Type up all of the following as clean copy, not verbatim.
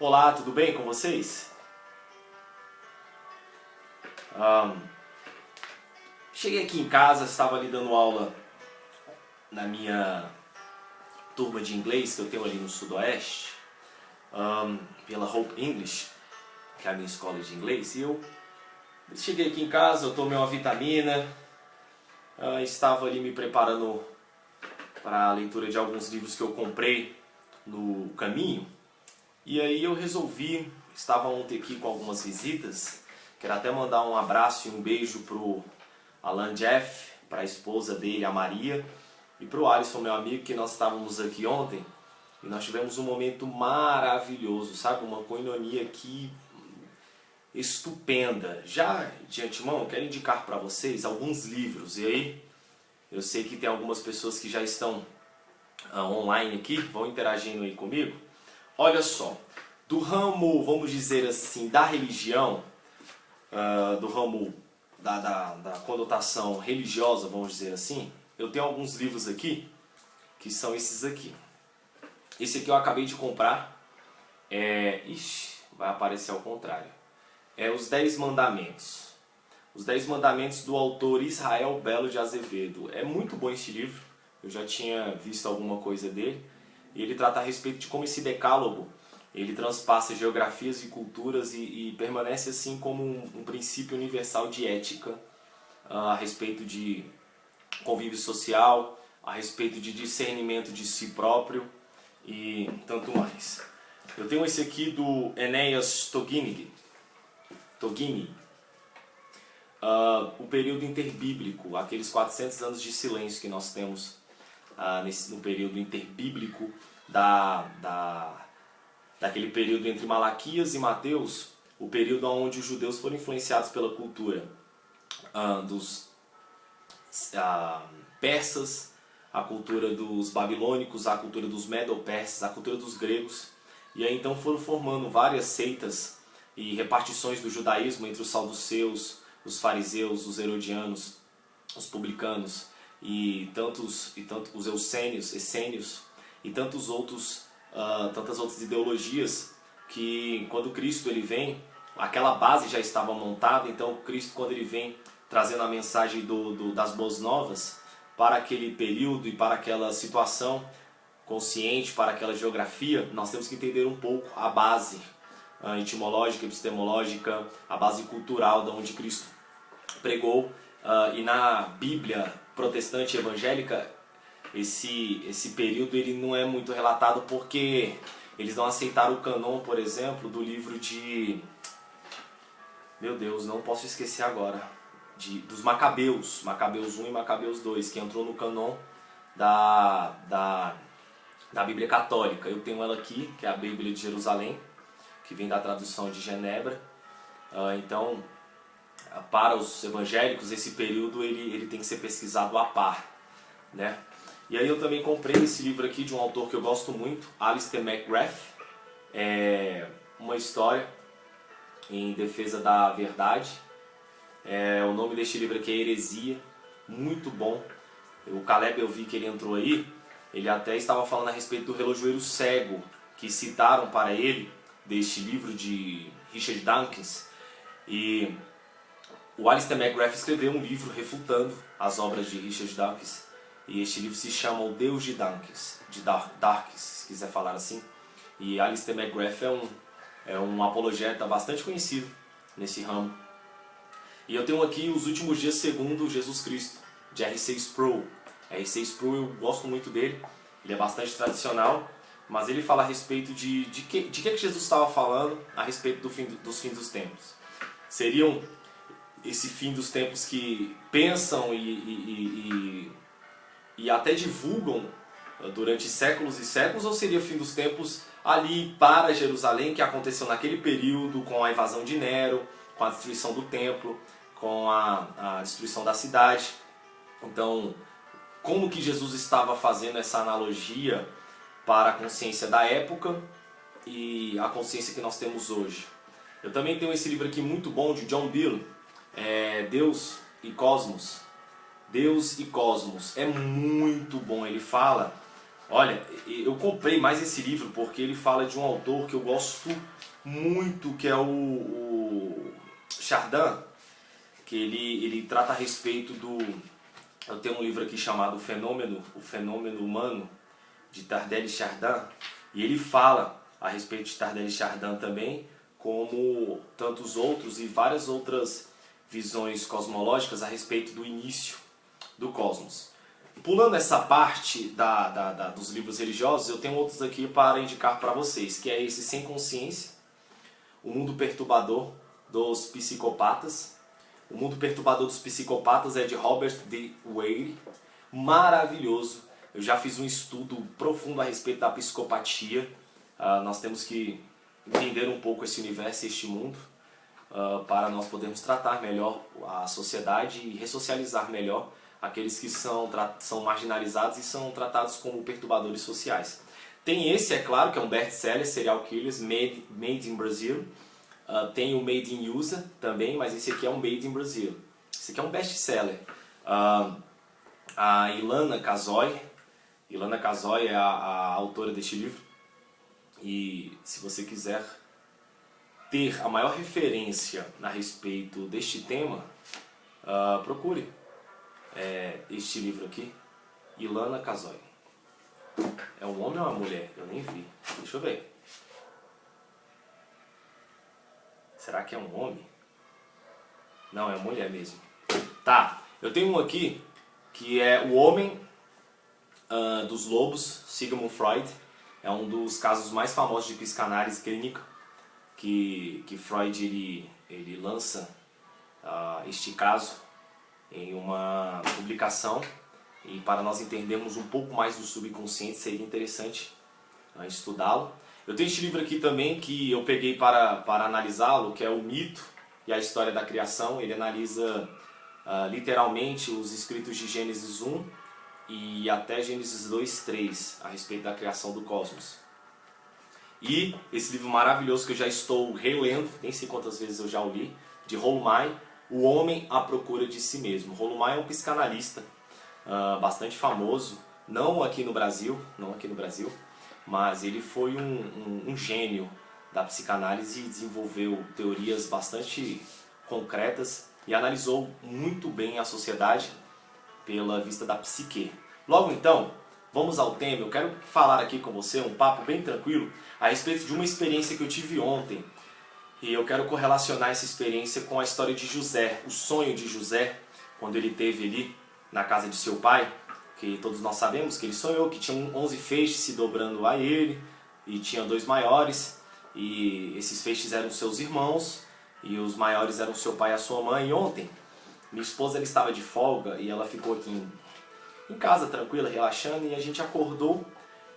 Olá, tudo bem com vocês? Cheguei aqui em casa, estava ali dando aula na minha turma de inglês que eu tenho ali no Sudoeste, pela Hope English, que é a minha escola de inglês, e eu cheguei aqui em casa, eu tomei uma vitamina, estava ali me preparando para a leitura de alguns livros que eu comprei no caminho, e aí eu resolvi, estava ontem aqui com algumas visitas, quero até mandar um abraço e um beijo pro Alan Jeff, para a esposa dele, a Maria, e pro Alisson, meu amigo, que nós estávamos aqui ontem, e nós tivemos um momento maravilhoso, sabe? Uma coinonia aqui estupenda. Já de antemão, eu quero indicar para vocês alguns livros, e aí eu sei que tem algumas pessoas que já estão online aqui, vão interagindo aí comigo. Olha só, do ramo, vamos dizer assim, da religião, do ramo da conotação religiosa, vamos dizer assim, eu tenho alguns livros aqui, que são esses aqui. Esse aqui eu acabei de comprar, vai aparecer ao contrário. É Os 10 Mandamentos. Os 10 Mandamentos do autor Israel Belo de Azevedo. É muito bom esse livro, eu já tinha visto alguma coisa dele. E ele trata a respeito de como esse decálogo, ele transpassa geografias e culturas e permanece assim como um princípio universal de ética a respeito de convívio social, a respeito de discernimento de si próprio e tanto mais. Eu tenho esse aqui do Enéas Togini, o período interbíblico, aqueles 400 anos de silêncio que nós temos no período interbíblico daquele período entre Malaquias e Mateus, o período onde os judeus foram influenciados pela cultura dos persas, a cultura dos babilônicos, a cultura dos medo-persas, a cultura dos gregos, e aí então foram formando várias seitas e repartições do judaísmo entre os saduceus, os fariseus, os herodianos, os publicanos e tantos os essênios e tantas outras ideologias, que quando Cristo ele vem, aquela base já estava montada. Então Cristo, quando ele vem trazendo a mensagem das boas novas para aquele período e para aquela situação consciente, para aquela geografia, nós temos que entender um pouco a base etimológica, epistemológica, a base cultural de onde Cristo pregou. E na Bíblia protestante evangélica, esse período ele não é muito relatado, porque eles não aceitaram o canon, por exemplo, do livro de... Meu Deus, não posso esquecer agora. Dos Macabeus, Macabeus 1 e Macabeus 2, que entrou no canon da Bíblia Católica. Eu tenho ela aqui, que é a Bíblia de Jerusalém, que vem da tradução de Genebra. Então, para os evangélicos, esse período ele tem que ser pesquisado à par, né? E aí eu também comprei esse livro aqui de um autor que eu gosto muito, Alistair McGrath, uma história em defesa da verdade. O nome deste livro aqui é Heresia, muito bom. O Caleb, eu vi que ele entrou aí, ele até estava falando a respeito do relojoeiro cego, que citaram para ele, deste livro de Richard Dawkins. E o Alistair McGrath escreveu um livro refutando as obras de Richard Dawkins, e este livro se chama O Deus de Dawkins, se quiser falar assim. E Alistair McGrath é um apologeta bastante conhecido nesse ramo. E eu tenho aqui Os Últimos Dias Segundo Jesus Cristo, de R.C. Sproul. R.C. Sproul, eu gosto muito dele, ele é bastante tradicional, mas ele fala a respeito de que Jesus estava falando a respeito dos fins dos tempos. Seriam esse fim dos tempos que pensam e até divulgam durante séculos e séculos, ou seria fim dos tempos ali para Jerusalém, que aconteceu naquele período, com a invasão de Nero, com a destruição do templo, com a destruição da cidade? Então, como que Jesus estava fazendo essa analogia para a consciência da época e a consciência que nós temos hoje? Eu também tenho esse livro aqui muito bom de John Beale, Deus e Cosmos. Deus e Cosmos, é muito bom. Ele fala Olha, eu comprei mais esse livro porque ele fala de um autor que eu gosto muito, que é o Chardin, que ele trata a respeito do... Eu tenho um livro aqui chamado O Fenômeno Humano, de Tardelli Chardin, e ele fala a respeito de Tardelli Chardin também, como tantos outros e várias outras visões cosmológicas a respeito do início do cosmos. Pulando essa parte dos livros religiosos, eu tenho outros aqui para indicar para vocês, que é esse Sem Consciência, O Mundo Perturbador dos Psicopatas. O Mundo Perturbador dos Psicopatas é de Robert D. Weir, maravilhoso. Eu já fiz um estudo profundo a respeito da psicopatia. Nós temos que entender um pouco esse universo, este mundo, para nós podermos tratar melhor a sociedade e ressocializar melhor aqueles que são marginalizados e são tratados como perturbadores sociais. Tem esse, é claro, que é um best-seller, Serial Killers, Made in Brazil. Tem o Made in USA também, mas esse aqui é um Made in Brazil. Esse aqui é um best-seller. A Ilana Kazoy é a autora deste livro. E se você quiser ter a maior referência a respeito deste tema, procure este livro aqui, Ilana Kazoy. É um homem ou uma mulher? Eu nem vi. Deixa eu ver. Será que é um homem? Não, é uma mulher mesmo. Tá, eu tenho um aqui que é O Homem dos Lobos, Sigmund Freud. É um dos casos mais famosos de psicanálise clínica que Freud ele lança este caso em uma publicação, e para nós entendermos um pouco mais do subconsciente seria interessante estudá-lo. Eu tenho este livro aqui também que eu peguei para analisá-lo, que é O Mito e a História da Criação. Ele analisa literalmente os escritos de Gênesis 1 e até Gênesis 2:3 a respeito da criação do cosmos. E esse livro maravilhoso que eu já estou relendo, nem sei quantas vezes eu já o li, de Holmai, O Homem à Procura de Si Mesmo. Holmai é um psicanalista bastante famoso, não aqui no Brasil, mas ele foi um gênio da psicanálise e desenvolveu teorias bastante concretas e analisou muito bem a sociedade pela vista da psique. Logo então, vamos ao tema. Eu quero falar aqui com você um papo bem tranquilo a respeito de uma experiência que eu tive ontem. E eu quero correlacionar essa experiência com a história de José, o sonho de José, quando ele esteve ali na casa de seu pai, que todos nós sabemos que ele sonhou que tinha 11 feixes se dobrando a ele, e tinha 2 maiores, e esses feixes eram seus irmãos, e os maiores eram seu pai e a sua mãe. E ontem, minha esposa ela estava de folga, e ela ficou aqui em casa, tranquila, relaxando, e a gente acordou,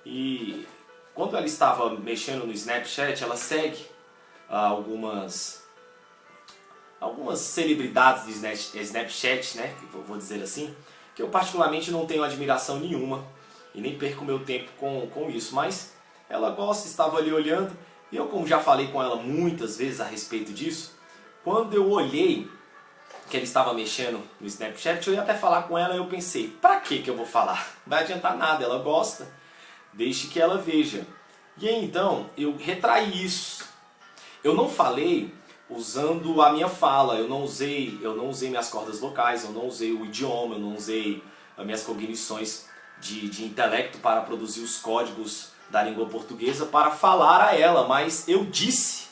e quando ela estava mexendo no Snapchat, ela segue algumas celebridades de Snapchat, né, que vou dizer assim, que eu particularmente não tenho admiração nenhuma e nem perco meu tempo com isso, mas ela gosta, estava ali olhando, e eu, como já falei com ela muitas vezes a respeito disso, quando eu olhei que ele estava mexendo no Snapchat, eu ia até falar com ela, e eu pensei, pra que eu vou falar? Não vai adiantar nada, ela gosta, deixe que ela veja. E aí então eu retraí isso. Eu não falei usando a minha fala, eu não usei minhas cordas vocais, eu não usei o idioma, eu não usei as minhas cognições de intelecto para produzir os códigos da língua portuguesa para falar a ela, mas eu disse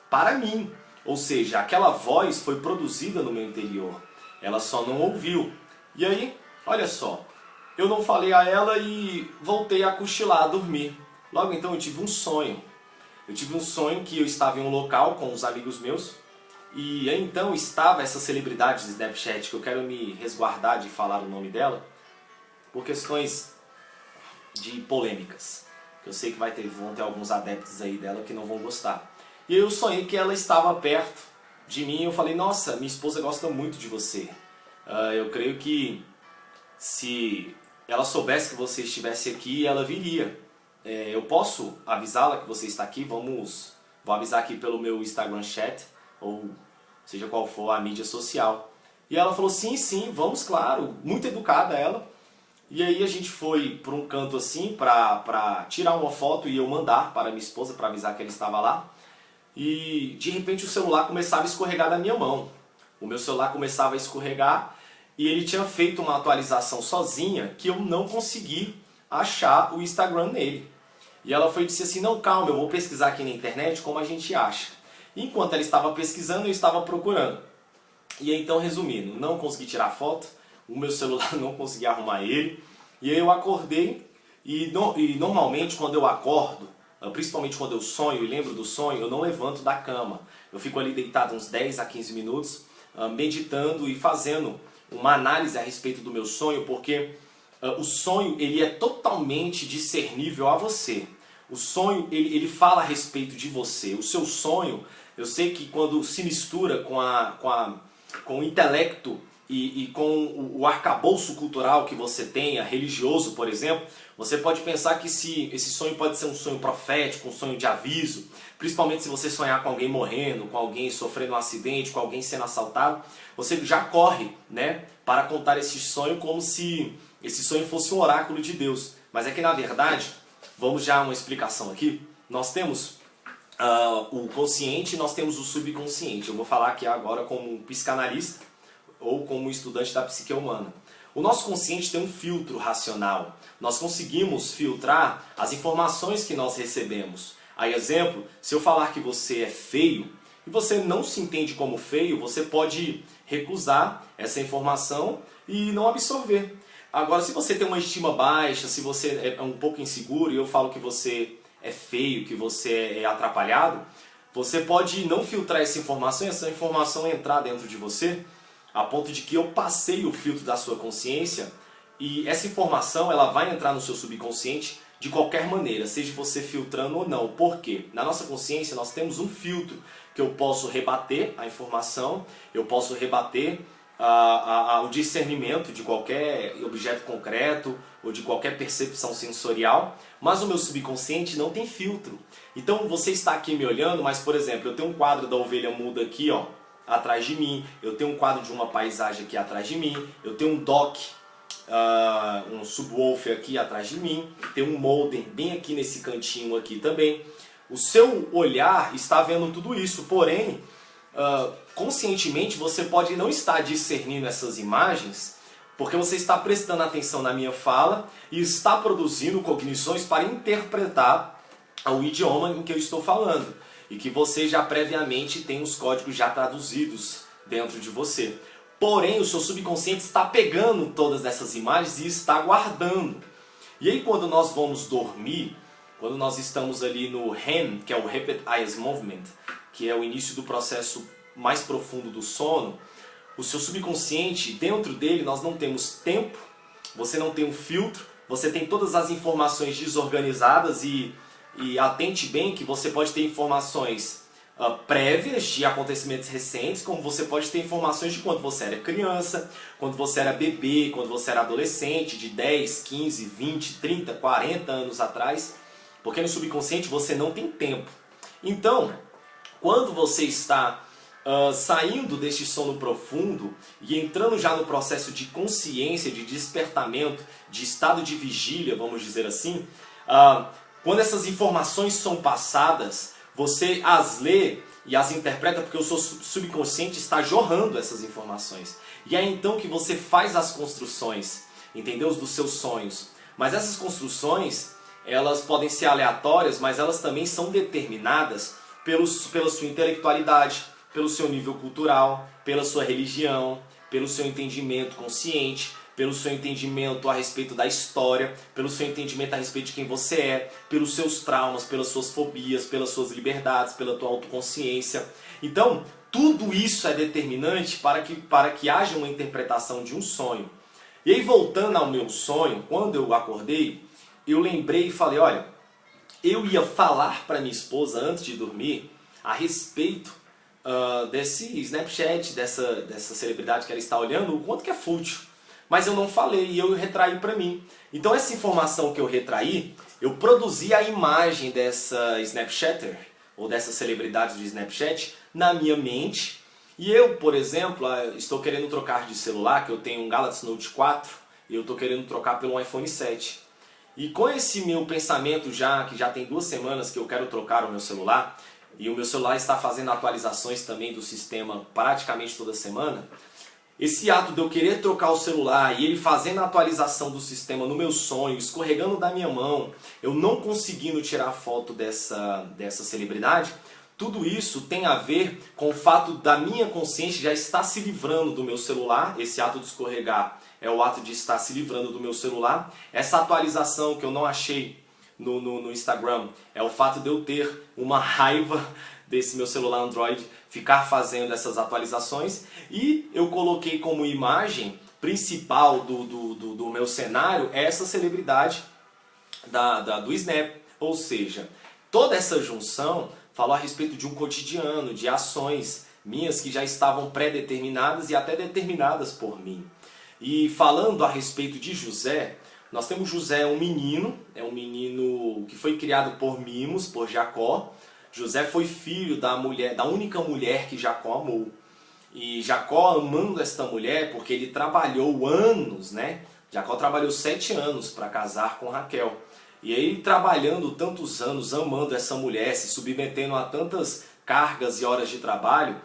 para mim. Ou seja, aquela voz foi produzida no meu interior, ela só não ouviu. E aí, olha só, eu não falei a ela e voltei a cochilar, a dormir. Logo então eu tive um sonho. Eu tive um sonho que eu estava em um local com os amigos meus, e aí então estava essa celebridade de Snapchat, que eu quero me resguardar de falar o nome dela, por questões de polêmicas. Eu sei que vão ter alguns adeptos aí dela que não vão gostar. E eu sonhei que ela estava perto de mim, e eu falei, nossa, minha esposa gosta muito de você. Eu creio que se ela soubesse que você estivesse aqui, ela viria. Eu posso avisá-la que você está aqui? Vou avisar aqui pelo meu Instagram chat, ou seja qual for a mídia social. E ela falou, sim, vamos, claro. Muito educada ela. E aí a gente foi para um canto assim para tirar uma foto e eu mandar para minha esposa para avisar que ele estava lá. E de repente o celular começava a escorregar da minha mão. O meu celular começava a escorregar e ele tinha feito uma atualização sozinha que eu não consegui achar o Instagram nele. E ela foi e disse assim, não, calma, eu vou pesquisar aqui na internet como a gente acha. E enquanto ela estava pesquisando, eu estava procurando. E aí, então, resumindo, não consegui tirar foto, o meu celular não consegui arrumar ele. E aí eu acordei e normalmente quando eu acordo, principalmente quando eu sonho e lembro do sonho, eu não levanto da cama. Eu fico ali deitado uns 10 a 15 minutos, meditando e fazendo uma análise a respeito do meu sonho, porque o sonho ele é totalmente discernível a você. O sonho ele fala a respeito de você. O seu sonho, eu sei que quando se mistura com o intelecto e com o arcabouço cultural que você tenha, religioso, por exemplo, você pode pensar que esse sonho pode ser um sonho profético, um sonho de aviso, principalmente se você sonhar com alguém morrendo, com alguém sofrendo um acidente, com alguém sendo assaltado, você já corre, né, para contar esse sonho como se esse sonho fosse um oráculo de Deus. Mas é que na verdade, vamos já uma explicação aqui, nós temos o consciente e nós temos o subconsciente. Eu vou falar aqui agora como um psicanalista ou como estudante da psique humana. O nosso consciente tem um filtro racional. Nós conseguimos filtrar as informações que nós recebemos. Aí, exemplo, se eu falar que você é feio e você não se entende como feio, você pode recusar essa informação e não absorver. Agora, se você tem uma estima baixa, se você é um pouco inseguro e eu falo que você é feio, que você é atrapalhado, você pode não filtrar essa informação entrar dentro de você, a ponto de que eu passei o filtro da sua consciência e essa informação ela vai entrar no seu subconsciente de qualquer maneira, seja você filtrando ou não. Por quê? Na nossa consciência nós temos um filtro que eu posso rebater a informação, eu posso rebater o discernimento de qualquer objeto concreto ou de qualquer percepção sensorial, mas o meu subconsciente não tem filtro. Então você está aqui me olhando, mas por exemplo, eu tenho um quadro da ovelha muda aqui, ó, atrás de mim, eu tenho um quadro de uma paisagem aqui atrás de mim, eu tenho um dock, um subwoofer aqui atrás de mim, tem um modem bem aqui nesse cantinho aqui também. O seu olhar está vendo tudo isso, porém, conscientemente você pode não estar discernindo essas imagens, porque você está prestando atenção na minha fala e está produzindo cognições para interpretar o idioma em que eu estou falando. E que você já previamente tem os códigos já traduzidos dentro de você. Porém, o seu subconsciente está pegando todas essas imagens e está guardando. E aí quando nós vamos dormir, quando nós estamos ali no REM, que é o Rapid Eye Movement, que é o início do processo mais profundo do sono, o seu subconsciente, dentro dele nós não temos tempo, você não tem um filtro, você tem todas as informações desorganizadas e atente bem que você pode ter informações prévias de acontecimentos recentes, como você pode ter informações de quando você era criança, quando você era bebê, quando você era adolescente, de 10, 15, 20, 30, 40 anos atrás, porque no subconsciente você não tem tempo. Então, quando você está saindo deste sono profundo e entrando já no processo de consciência, de despertamento, de estado de vigília, vamos dizer assim, quando essas informações são passadas, você as lê e as interpreta porque o seu subconsciente está jorrando essas informações. E é então que você faz as construções, entendeu? Dos seus sonhos. Mas essas construções, elas podem ser aleatórias, mas elas também são determinadas pela sua intelectualidade, pelo seu nível cultural, pela sua religião, pelo seu entendimento consciente, pelo seu entendimento a respeito da história, pelo seu entendimento a respeito de quem você é, pelos seus traumas, pelas suas fobias, pelas suas liberdades, pela tua autoconsciência. Então, tudo isso é determinante para que haja uma interpretação de um sonho. E aí, voltando ao meu sonho, quando eu acordei, eu lembrei e falei, olha, eu ia falar para minha esposa antes de dormir a respeito desse Snapchat, dessa celebridade que ela está olhando, o quanto que é fútil. Mas eu não falei e eu retraí para mim. Então essa informação que eu retraí, eu produzi a imagem dessa Snapchatter, ou dessa celebridade do Snapchat, na minha mente. E eu, por exemplo, estou querendo trocar de celular, que eu tenho um Galaxy Note 4, e eu estou querendo trocar pelo iPhone 7. E com esse meu pensamento que já tem 2 semanas que eu quero trocar o meu celular, e o meu celular está fazendo atualizações também do sistema praticamente toda semana, esse ato de eu querer trocar o celular e ele fazendo a atualização do sistema no meu sonho, escorregando da minha mão, eu não conseguindo tirar foto dessa celebridade, tudo isso tem a ver com o fato da minha consciência já estar se livrando do meu celular. Esse ato de escorregar é o ato de estar se livrando do meu celular. Essa atualização que eu não achei no Instagram é o fato de eu ter uma raiva desse meu celular Android ficar fazendo essas atualizações. E eu coloquei como imagem principal do meu cenário essa celebridade do Snap. Ou seja, toda essa junção falou a respeito de um cotidiano, de ações minhas que já estavam pré-determinadas e até determinadas por mim. E falando a respeito de José, nós temos José, um menino que foi criado por mimos, por Jacó. José foi filho da única mulher que Jacó amou. E Jacó, amando esta mulher, porque ele trabalhou anos, né? Jacó trabalhou 7 anos para casar com Raquel. E aí, trabalhando tantos anos, amando essa mulher, se submetendo a tantas cargas e horas de trabalho,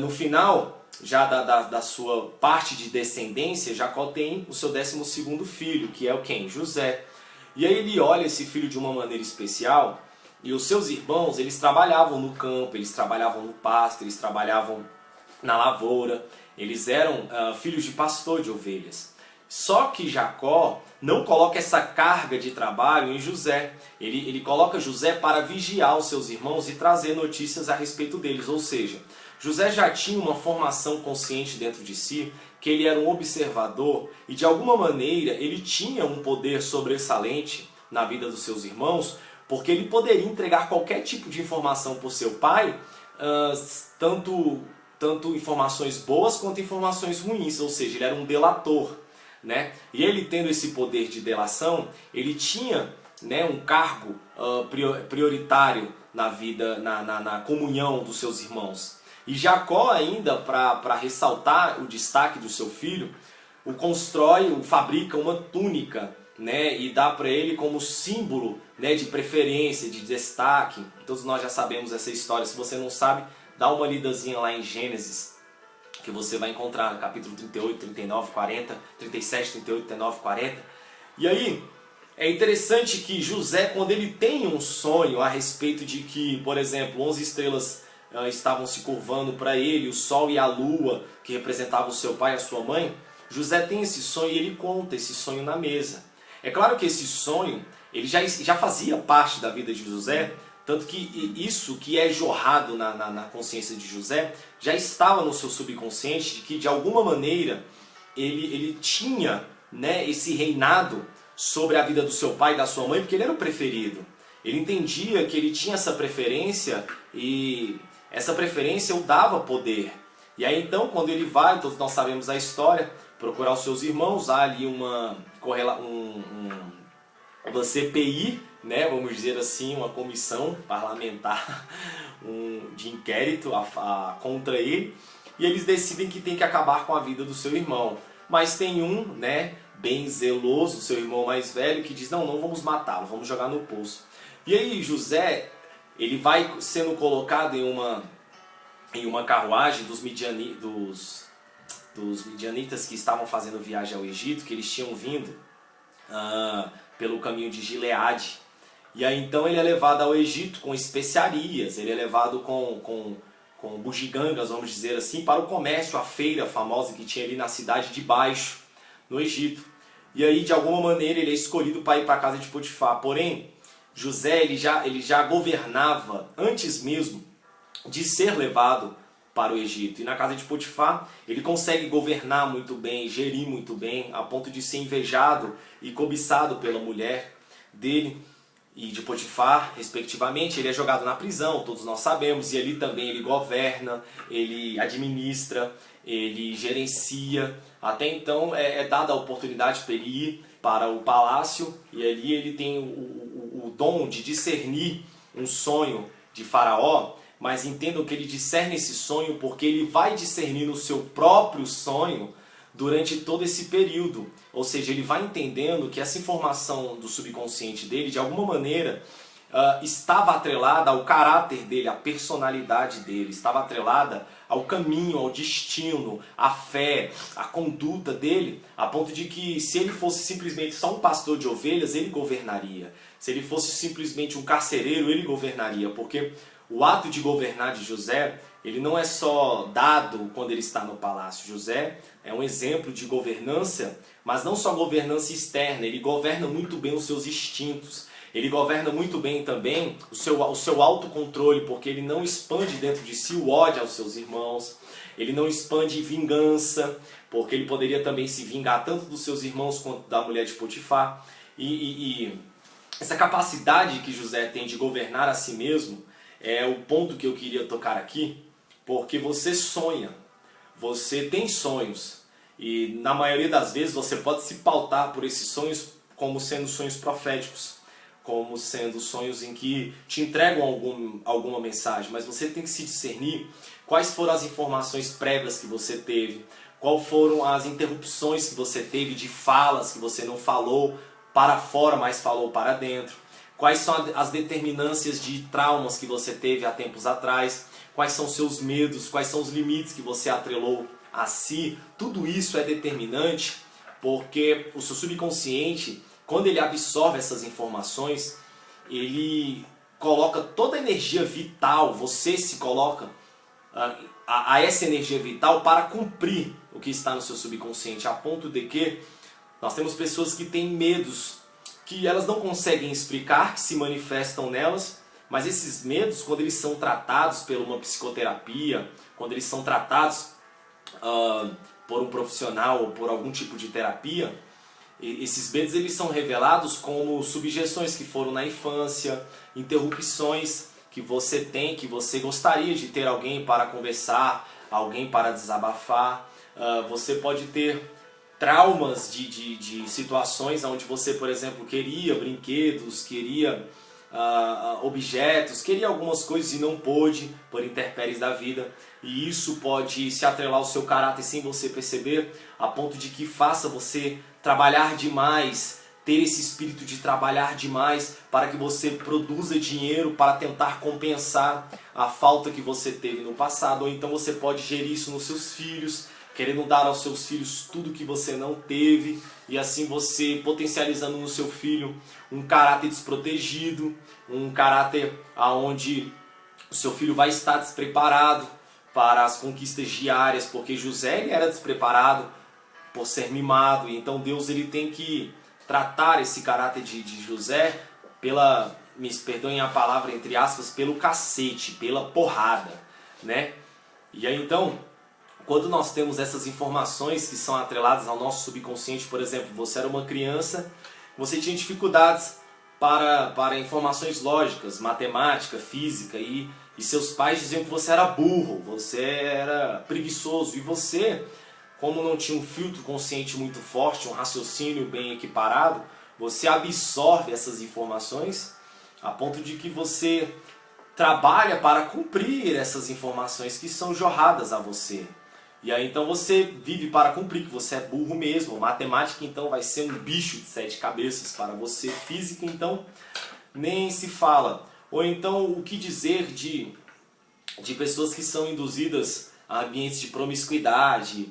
no final, já da sua parte de descendência, Jacó tem o seu 12º filho, que é o quem? José. E aí ele olha esse filho de uma maneira especial, e os seus irmãos, eles trabalhavam no campo, eles trabalhavam no pasto, eles trabalhavam na lavoura, eles eram filhos de pastor de ovelhas. Só que Jacó não coloca essa carga de trabalho em José. Ele coloca José para vigiar os seus irmãos e trazer notícias a respeito deles. Ou seja, José já tinha uma formação consciente dentro de si, que ele era um observador e de alguma maneira ele tinha um poder sobressalente na vida dos seus irmãos, porque ele poderia entregar qualquer tipo de informação para o seu pai, tanto informações boas quanto informações ruins, ou seja, ele era um delator. Né? E ele tendo esse poder de delação, ele tinha, né, um cargo prioritário na vida, na comunhão dos seus irmãos. E Jacó ainda, para ressaltar o destaque do seu filho, fabrica uma túnica, né, e dá para ele como símbolo, né, de preferência, de destaque. Todos nós já sabemos essa história. Se você não sabe, dá uma lidazinha lá em Gênesis, que você vai encontrar no capítulo 38, 39, 40, 37, 38, 39, 40. E aí, é interessante que José, quando ele tem um sonho a respeito de que, por exemplo, 11 estrelas estavam se curvando para ele, o sol e a lua, que representavam o seu pai e a sua mãe, José tem esse sonho e ele conta esse sonho na mesa. É claro que esse sonho ele já fazia parte da vida de José, tanto que isso que é jorrado na consciência de José já estava no seu subconsciente, de que de alguma maneira ele tinha, né, esse reinado sobre a vida do seu pai e da sua mãe, porque ele era o preferido. Ele entendia que ele tinha essa preferência e essa preferência o dava poder. E aí então, quando ele vai, todos nós sabemos a história, procurar os seus irmãos, há ali uma CPI, né, vamos dizer assim, uma comissão parlamentar de inquérito contra ele, e eles decidem que tem que acabar com a vida do seu irmão. Mas tem um, né, bem zeloso, seu irmão mais velho, que diz, não vamos matá-lo, vamos jogar no poço. E aí José, ele vai sendo colocado em uma carruagem dos midianitas que estavam fazendo viagem ao Egito, que eles tinham vindo pelo caminho de Gileade. E aí então ele é levado ao Egito com especiarias, ele é levado com bugigangas, vamos dizer assim, para o comércio, a feira famosa que tinha ali na cidade de Baixo, no Egito. E aí de alguma maneira ele é escolhido para ir para a casa de Potifar. Porém, José ele já governava antes mesmo de ser levado para o Egito. E na casa de Potifar ele consegue governar muito bem, gerir muito bem, a ponto de ser invejado e cobiçado pela mulher dele e de Potifar, respectivamente. Ele é jogado na prisão, todos nós sabemos, e ali também ele governa, ele administra, ele gerencia. Até então é dada a oportunidade para ele ir para o palácio, e ali ele tem o dom de discernir um sonho de Faraó, mas entendam que ele discerne esse sonho porque ele vai discernir no seu próprio sonho durante todo esse período. Ou seja, ele vai entendendo que essa informação do subconsciente dele, de alguma maneira, estava atrelada ao caráter dele, à personalidade dele, estava atrelada ao caminho, ao destino, à fé, à conduta dele, a ponto de que se ele fosse simplesmente só um pastor de ovelhas, ele governaria. Se ele fosse simplesmente um carcereiro, ele governaria, porque o ato de governar de José, ele não é só dado quando ele está no palácio. José é um exemplo de governança, mas não só governança externa, ele governa muito bem os seus instintos. Ele governa muito bem também o seu autocontrole, porque ele não expande dentro de si o ódio aos seus irmãos. Ele não expande vingança, porque ele poderia também se vingar tanto dos seus irmãos quanto da mulher de Potifar. E essa capacidade que José tem de governar a si mesmo é o ponto que eu queria tocar aqui, porque você sonha, você tem sonhos, e na maioria das vezes você pode se pautar por esses sonhos como sendo sonhos proféticos, como sendo sonhos em que te entregam alguma mensagem, mas você tem que se discernir quais foram as informações prévias que você teve, quais foram as interrupções que você teve de falas que você não falou para fora, mas falou para dentro, quais são as determinâncias de traumas que você teve há tempos atrás, quais são seus medos, quais são os limites que você atrelou a si. Tudo isso é determinante porque o seu subconsciente, quando ele absorve essas informações, ele coloca toda a energia vital, você se coloca a essa energia vital para cumprir o que está no seu subconsciente, a ponto de que nós temos pessoas que têm medos que elas não conseguem explicar, que se manifestam nelas, mas esses medos, quando eles são tratados por uma psicoterapia, quando eles são tratados por um profissional ou por algum tipo de terapia, esses medos eles são revelados como subjeções que foram na infância, interrupções que você tem, que você gostaria de ter alguém para conversar, alguém para desabafar. Você pode ter traumas de situações onde você, por exemplo, queria brinquedos, queria objetos, queria algumas coisas e não pôde por intempéries da vida. E isso pode se atrelar ao seu caráter sem você perceber, a ponto de que faça você trabalhar demais, ter esse espírito de trabalhar demais para que você produza dinheiro para tentar compensar a falta que você teve no passado. Ou então você pode gerir isso nos seus filhos, querendo dar aos seus filhos tudo que você não teve, e assim você potencializando no seu filho um caráter desprotegido, um caráter onde o seu filho vai estar despreparado para as conquistas diárias, porque José ele era despreparado por ser mimado. E então Deus ele tem que tratar esse caráter de José pela, me perdoem a palavra entre aspas, pelo cacete, pela porrada, né? E aí então, quando nós temos essas informações que são atreladas ao nosso subconsciente, por exemplo, você era uma criança, você tinha dificuldades para informações lógicas, matemática, física, e seus pais diziam que você era burro, você era preguiçoso, e você, como não tinha um filtro consciente muito forte, um raciocínio bem equiparado, você absorve essas informações a ponto de que você trabalha para cumprir essas informações que são jorradas a você. E aí então você vive para cumprir, que você é burro mesmo. Matemática então vai ser um bicho de 7 cabeças para você. Física então nem se fala. Ou então o que dizer de pessoas que são induzidas a ambientes de promiscuidade,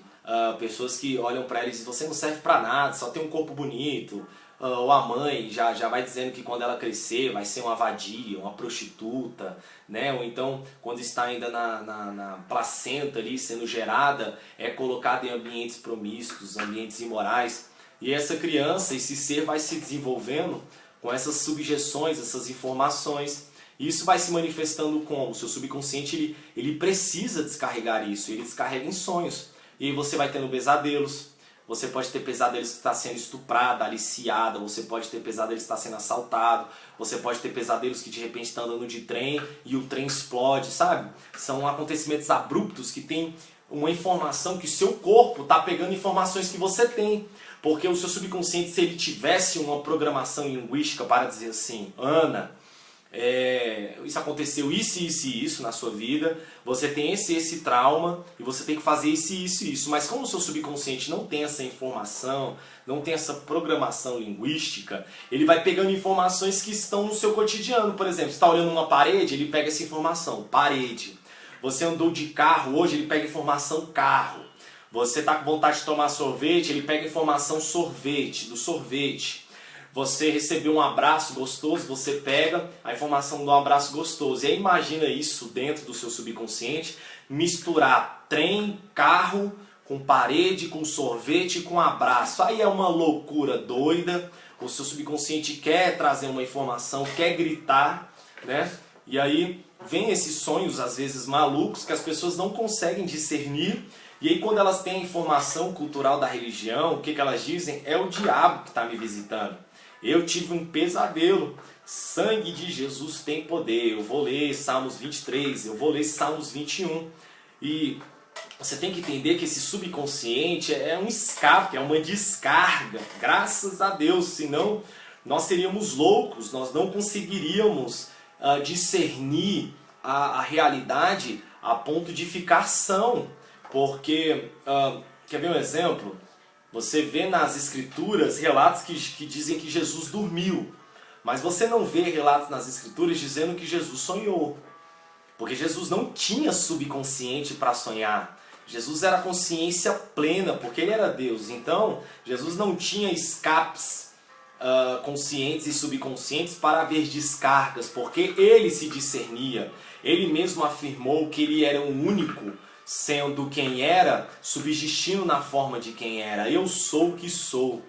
pessoas que olham para eles e dizem, você não serve para nada, só tem um corpo bonito. Ou a mãe já vai dizendo que quando ela crescer vai ser uma vadia, uma prostituta, né? Ou então quando está ainda na placenta ali sendo gerada, é colocada em ambientes promíscuos, ambientes imorais. E essa criança, esse ser vai se desenvolvendo com essas subjeções, essas informações. E isso vai se manifestando como? O seu subconsciente ele precisa descarregar isso, ele descarrega em sonhos. E aí você vai tendo pesadelos. Você pode ter pesadelos que está sendo estuprada, aliciada, você pode ter pesadelos que está sendo assaltado, você pode ter pesadelos que de repente está andando de trem e o trem explode, sabe? São acontecimentos abruptos que tem uma informação que o seu corpo está pegando informações que você tem. Porque o seu subconsciente, se ele tivesse uma programação linguística para dizer assim, Ana, isso aconteceu isso, isso e isso na sua vida, você tem esse trauma e você tem que fazer isso, isso e isso. Mas como o seu subconsciente não tem essa informação, não tem essa programação linguística, ele vai pegando informações que estão no seu cotidiano. Por exemplo, você está olhando uma parede, ele pega essa informação, parede. Você andou de carro hoje, ele pega informação carro. Você está com vontade de tomar sorvete, ele pega informação sorvete, do sorvete. Você recebeu um abraço gostoso, você pega a informação do abraço gostoso. E aí imagina isso dentro do seu subconsciente, misturar trem, carro, com parede, com sorvete, com abraço. Aí é uma loucura doida, o seu subconsciente quer trazer uma informação, quer gritar, né? E aí vem esses sonhos, às vezes malucos, que as pessoas não conseguem discernir. E aí quando elas têm a informação cultural da religião, o que elas dizem? É o diabo que está me visitando. Eu tive um pesadelo. Sangue de Jesus tem poder. Eu vou ler Salmos 23, eu vou ler Salmos 21. E você tem que entender que esse subconsciente é um escape, é uma descarga. Graças a Deus, senão nós seríamos loucos, nós não conseguiríamos discernir a realidade a ponto de ficar são. Porque, quer ver um exemplo? Você vê nas escrituras relatos que dizem que Jesus dormiu. Mas você não vê relatos nas escrituras dizendo que Jesus sonhou. Porque Jesus não tinha subconsciente para sonhar. Jesus era consciência plena, porque ele era Deus. Então, Jesus não tinha escapes conscientes e subconscientes para haver descargas, porque ele se discernia. Ele mesmo afirmou que ele era o único, sendo quem era, subsistindo na forma de quem era. Eu sou o que sou.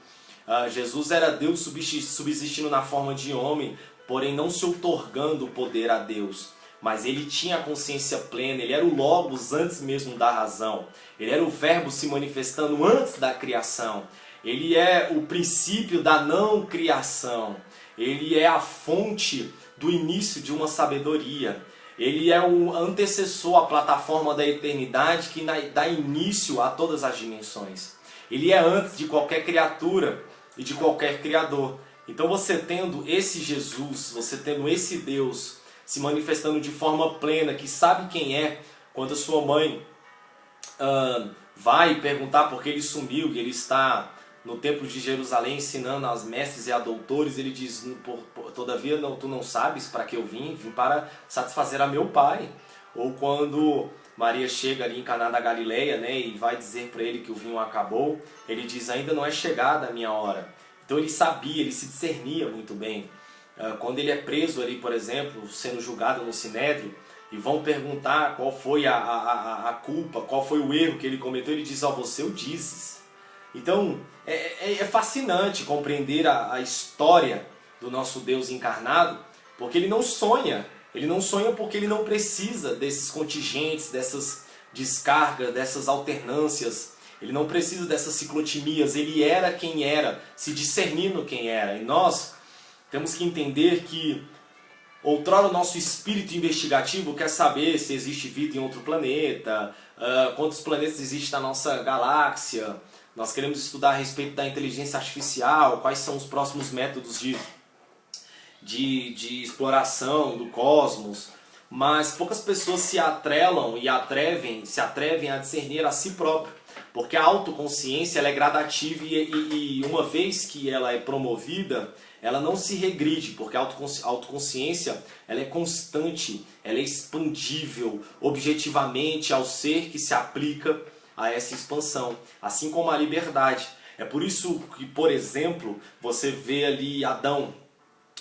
Jesus era Deus subsistindo na forma de homem, porém não se outorgando o poder a Deus. Mas ele tinha a consciência plena, ele era o Logos antes mesmo da razão. Ele era o Verbo se manifestando antes da criação. Ele é o princípio da não criação. Ele é a fonte do início de uma sabedoria. Ele é o antecessor, a plataforma da eternidade que dá início a todas as dimensões. Ele é antes de qualquer criatura e de qualquer criador. Então você tendo esse Jesus, você tendo esse Deus se manifestando de forma plena, que sabe quem é, quando a sua mãe vai perguntar por que ele sumiu, que ele está no templo de Jerusalém ensinando aos mestres e a doutores, ele diz, todavia tu não sabes para que eu vim para satisfazer a meu pai. Ou quando Maria chega ali em Caná da Galileia, né, e vai dizer para ele que o vinho acabou, ele diz, ainda não é chegada a minha hora. Então ele sabia, ele se discernia muito bem. Quando ele é preso ali, por exemplo, sendo julgado no Sinédrio, e vão perguntar qual foi a culpa, qual foi o erro que ele cometeu, ele diz, você o dizes. Então, é fascinante compreender a história do nosso Deus encarnado, porque ele não sonha. Ele não sonha porque ele não precisa desses contingentes, dessas descargas, dessas alternâncias. Ele não precisa dessas ciclotimias. Ele era quem era, se discernindo quem era. E nós temos que entender que outrora o nosso espírito investigativo quer saber se existe vida em outro planeta, quantos planetas existem na nossa galáxia. Nós queremos estudar a respeito da inteligência artificial, quais são os próximos métodos de exploração do cosmos, mas poucas pessoas se atrelam e se atrevem a discernir a si próprio, porque a autoconsciência ela é gradativa e uma vez que ela é promovida, ela não se regride, porque a autoconsciência ela é constante, ela é expandível objetivamente ao ser que se aplica a essa expansão, assim como a liberdade. É por isso que, por exemplo, você vê ali Adão,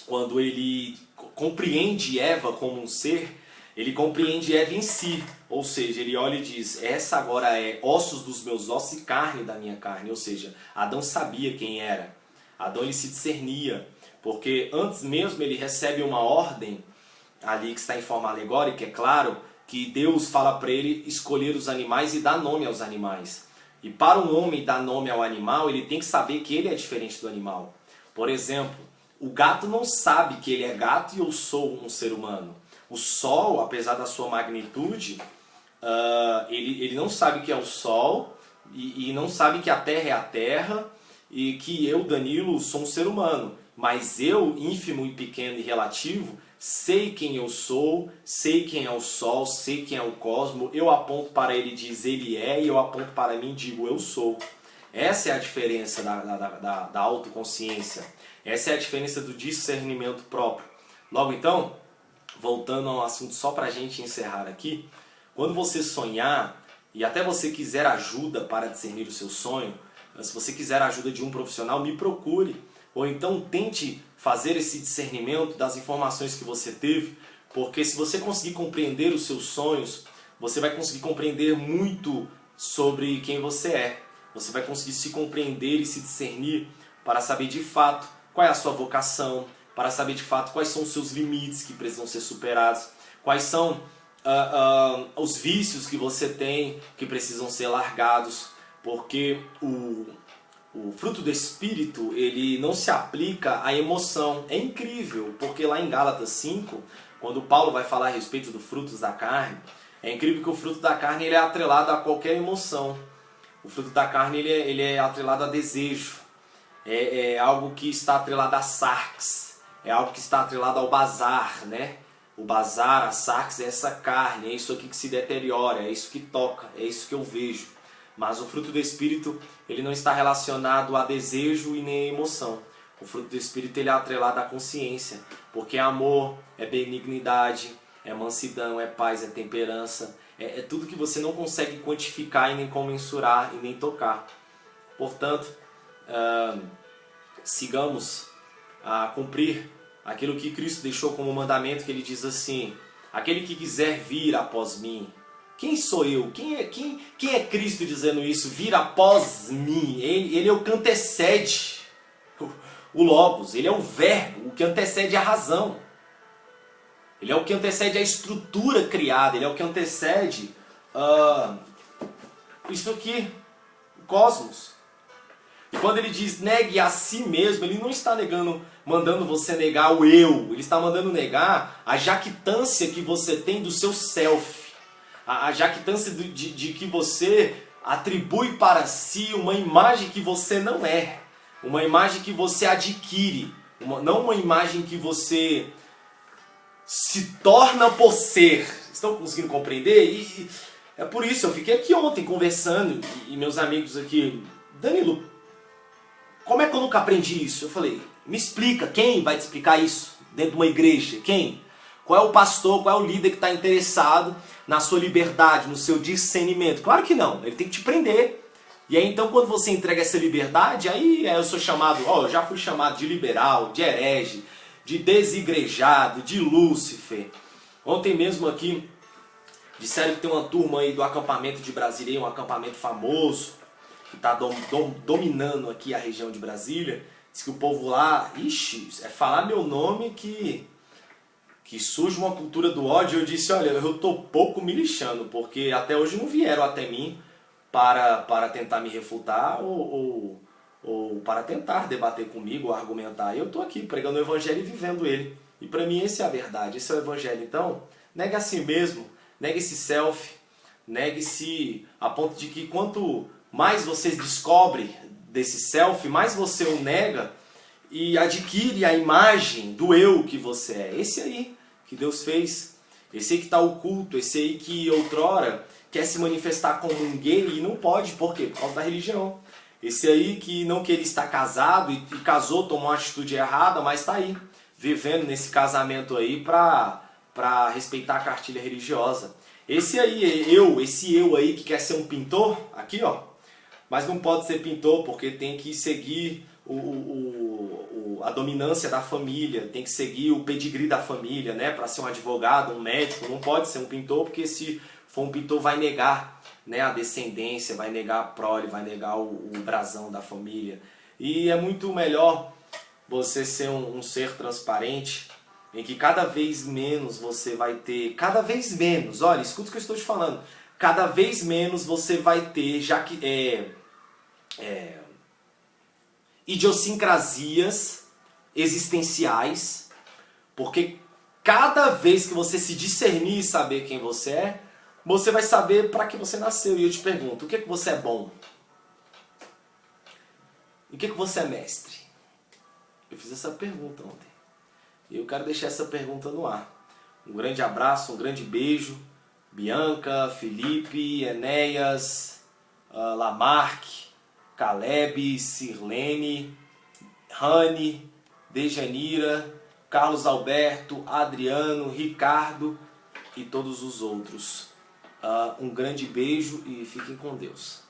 quando ele compreende Eva como um ser, ele compreende Eva em si, ou seja, ele olha e diz, essa agora é ossos dos meus ossos e carne da minha carne, ou seja, Adão sabia quem era, Adão ele se discernia, porque antes mesmo ele recebe uma ordem, ali que está em forma alegórica, é claro, que Deus fala para ele escolher os animais e dar nome aos animais. E para um homem dar nome ao animal, ele tem que saber que ele é diferente do animal. Por exemplo, o gato não sabe que ele é gato e eu sou um ser humano. O sol, apesar da sua magnitude, ele não sabe que é o sol e não sabe que a terra é a terra e que eu, Danilo, sou um ser humano. Mas eu, ínfimo e pequeno e relativo, sei quem eu sou, sei quem é o sol, sei quem é o cosmo, eu aponto para ele e diz ele é, e eu aponto para mim e digo eu sou. Essa é a diferença da autoconsciência, essa é a diferença do discernimento próprio. Logo então, voltando ao assunto só para a gente encerrar aqui, quando você sonhar e até você quiser ajuda para discernir o seu sonho, se você quiser a ajuda de um profissional, me procure. Ou então tente fazer esse discernimento das informações que você teve, porque se você conseguir compreender os seus sonhos, você vai conseguir compreender muito sobre quem você é. Você vai conseguir se compreender e se discernir para saber de fato qual é a sua vocação, para saber de fato quais são os seus limites que precisam ser superados, quais são os vícios que você tem que precisam ser largados, porque o fruto do Espírito, ele não se aplica à emoção. É incrível, porque lá em Gálatas 5, quando Paulo vai falar a respeito dos frutos da carne, é incrível que o fruto da carne ele é atrelado a qualquer emoção. O fruto da carne ele é atrelado a desejo. É algo que está atrelado a sarx. É algo que está atrelado ao bazar, né? O bazar, a sarx é essa carne, é isso aqui que se deteriora, é isso que toca, é isso que eu vejo. Mas o fruto do Espírito, ele não está relacionado a desejo e nem a emoção. O fruto do Espírito ele é atrelado à consciência, porque é amor, é benignidade, é mansidão, é paz, é temperança. É tudo que você não consegue quantificar e nem comensurar e nem tocar. Portanto, sigamos a cumprir aquilo que Cristo deixou como mandamento, que ele diz assim: aquele que quiser vir após mim. Quem sou eu? Quem é Cristo dizendo isso? Vir após mim. Ele é o que antecede o Logos. Ele é o verbo, o que antecede a razão. Ele é o que antecede a estrutura criada. Ele é o que antecede isso aqui, o cosmos. E quando ele diz negue a si mesmo, ele não está mandando você negar o eu. Ele está mandando negar a jactância que você tem do seu self. A jactância de que você atribui para si uma imagem que você não é. Uma imagem que você adquire. Não uma imagem que você se torna por ser. Estão conseguindo compreender? E é por isso, eu fiquei aqui ontem conversando e meus amigos aqui, Danilo, como é que eu nunca aprendi isso? Eu falei, me explica, quem vai te explicar isso dentro de uma igreja? Quem? Qual é o pastor, qual é o líder que está interessado na sua liberdade, no seu discernimento? Claro que não, ele tem que te prender. E aí então quando você entrega essa liberdade, aí eu sou chamado, eu já fui chamado de liberal, de herege, de desigrejado, de Lúcifer. Ontem mesmo aqui, disseram que tem uma turma aí do acampamento de Brasília, um acampamento famoso, que está dominando aqui a região de Brasília. Diz que o povo lá, é falar meu nome que surge uma cultura do ódio. Eu disse, olha, eu estou pouco me lixando, porque até hoje não vieram até mim para tentar me refutar ou para tentar debater comigo, ou argumentar. Eu estou aqui pregando o evangelho e vivendo ele. E para mim essa é a verdade, esse é o evangelho. Então, negue a si mesmo, negue esse self, negue-se a ponto de que quanto mais você descobre desse self, mais você o nega e adquire a imagem do eu que você é. Esse aí que Deus fez, esse aí que está oculto, esse aí que outrora quer se manifestar como um gay e não pode, por quê? Por causa da religião. Esse aí que não queria estar casado e casou, tomou uma atitude errada, mas está aí, vivendo nesse casamento aí para respeitar a cartilha religiosa. Esse eu aí que quer ser um pintor, aqui ó, mas não pode ser pintor porque tem que seguir a dominância da família, tem que seguir o pedigree da família, né? Para ser um advogado, um médico, não pode ser um pintor, porque se for um pintor vai negar, né, a descendência, vai negar a prole, vai negar o brasão da família. E é muito melhor você ser um ser transparente, em que cada vez menos você vai ter, cada vez menos, olha, escuta o que eu estou te falando, cada vez menos você vai ter, já que idiosincrasias existenciais, porque cada vez que você se discernir e saber quem você é, você vai saber para que você nasceu. E eu te pergunto, o que é que você é bom? Em que você é mestre? Eu fiz essa pergunta ontem. E eu quero deixar essa pergunta no ar. Um grande abraço, um grande beijo. Bianca, Felipe, Enéas, Lamarck, Caleb, Sirlene, Rani, Dejanira, Carlos Alberto, Adriano, Ricardo e todos os outros. Um grande beijo e fiquem com Deus.